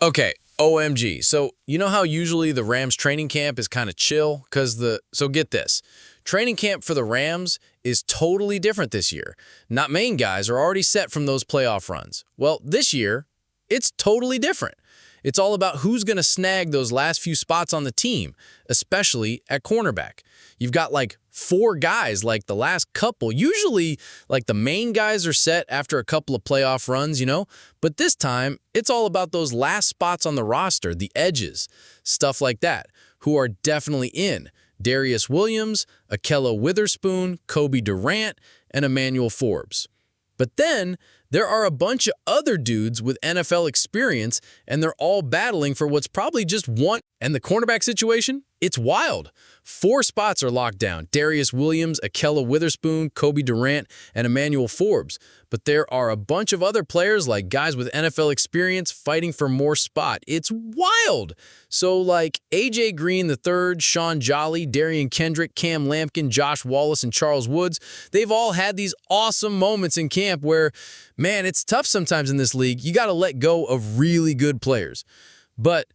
Okay, OMG. So, you know how usually the Rams training camp is kind of chill? So get this. Training camp for the Rams is totally different this year. Not main guys are already set from those playoff runs. Well, this year, it's totally different. It's all about who's going to snag those last few spots on the team, especially at cornerback. You've got like four guys like the last couple. Usually, like the main guys are set after a couple of playoff runs. But this time, it's all about those last spots on the roster, the edges, stuff like that, who are definitely in. Darius Williams, Akello Witherspoon, Kobe Durant, and Emmanuel Forbes. But then, there are a bunch of other dudes with NFL experience, and they're all battling for what's probably just one. And the cornerback situation? It's wild. Four spots are locked down. Darius Williams, Akello Witherspoon, Kobe Durant, and Emmanuel Forbes. But there are a bunch of other players, like guys with NFL experience, fighting for more spot. It's wild. So like A.J. Green III, Sean Jolly, Darian Kendrick, Cam Lampkin, Josh Wallace, and Charles Woods, they've all had these awesome moments in camp where, man, it's tough sometimes in this league. You got to let go of really good players. But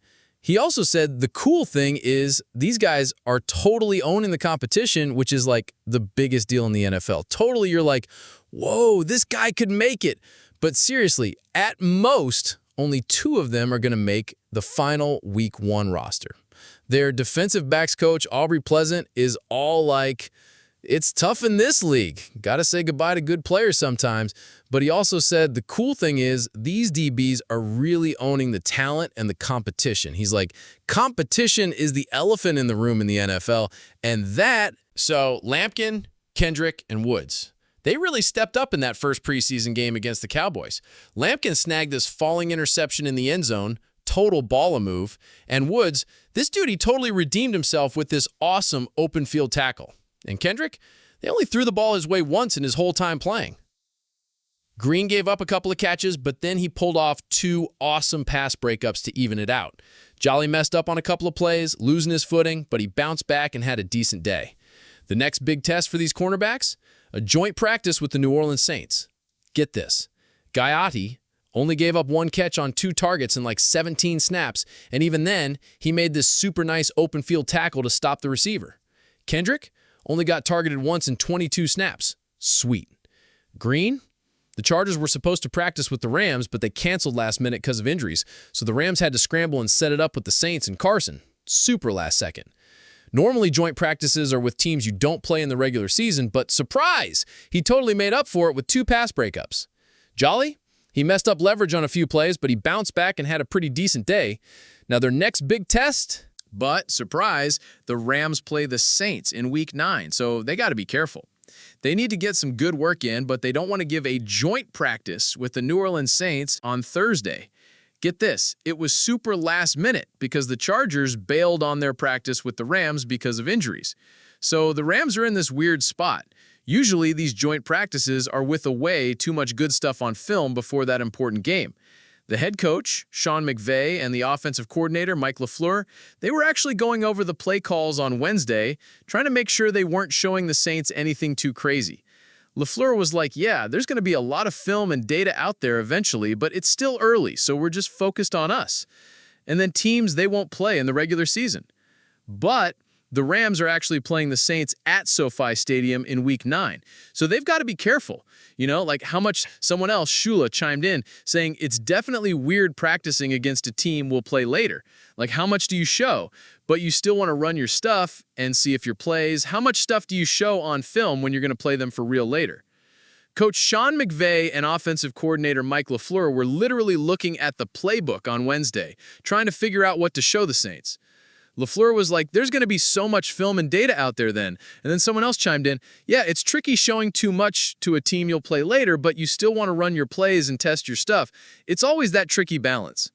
he also said the cool thing is these guys are totally owning the competition, which is like the biggest deal in the NFL. Totally, you're like, whoa, this guy could make it. But seriously, at most, only two of them are going to make the final Week 1 roster. Their defensive backs coach, Aubrey Pleasant, is all like, it's tough in this league. Got to say goodbye to good players sometimes. But he also said the cool thing is these DBs are really owning the talent and the competition. He's like, competition is the elephant in the room in the NFL. And that... So Lampkin, Kendrick, and Woods, they really stepped up in that first preseason game against the Cowboys. Lampkin snagged this falling interception in the end zone, total baller move. And Woods, this dude, he totally redeemed himself with this awesome open field tackle. And Kendrick, they only threw the ball his way once in his whole time playing. Green gave up a couple of catches, but then he pulled off two awesome pass breakups to even it out. Jolly messed up on a couple of plays, losing his footing, but he bounced back and had a decent day. The next big test for these cornerbacks? A joint practice with the New Orleans Saints. Get this. Guyati only gave up one catch on 2 targets in like 17 snaps, and even then, he made this super nice open field tackle to stop the receiver. Kendrick only got targeted once in 22 snaps. Sweet. Green? The Chargers were supposed to practice with the Rams, but they canceled last minute because of injuries, so the Rams had to scramble and set it up with the Saints and Carson. Super last second. Normally, joint practices are with teams you don't play in the regular season, but surprise! He totally made up for it with 2 pass breakups. Jolly? He messed up leverage on a few plays, but he bounced back and had a pretty decent day. Now, their next big test... But, surprise, the Rams play the Saints in Week 9, so they got to be careful. They need to get some good work in, but they don't want to give a joint practice with the New Orleans Saints on Thursday. Get this, it was super last minute because the Chargers bailed on their practice with the Rams because of injuries. So the Rams are in this weird spot. Usually these joint practices are with away too much good stuff on film before that important game. The head coach, Sean McVay, and the offensive coordinator, Mike LaFleur, they were actually going over the play calls on Wednesday, trying to make sure they weren't showing the Saints anything too crazy. LaFleur was like, yeah, there's going to be a lot of film and data out there eventually, but it's still early, so we're just focused on us. And then teams, they won't play in the regular season. But the Rams are actually playing the Saints at SoFi Stadium in Week 9. So they've got to be careful. Like how much someone else, Shula, chimed in saying it's definitely weird practicing against a team we'll play later. Like how much do you show? But you still want to run your stuff and see if your plays. How much stuff do you show on film when you're going to play them for real later? Coach Sean McVay and offensive coordinator Mike LaFleur were literally looking at the playbook on Wednesday, trying to figure out what to show the Saints. LaFleur was like, there's going to be so much film and data out there then. And then someone else chimed in, yeah, it's tricky showing too much to a team you'll play later, but you still want to run your plays and test your stuff. It's always that tricky balance.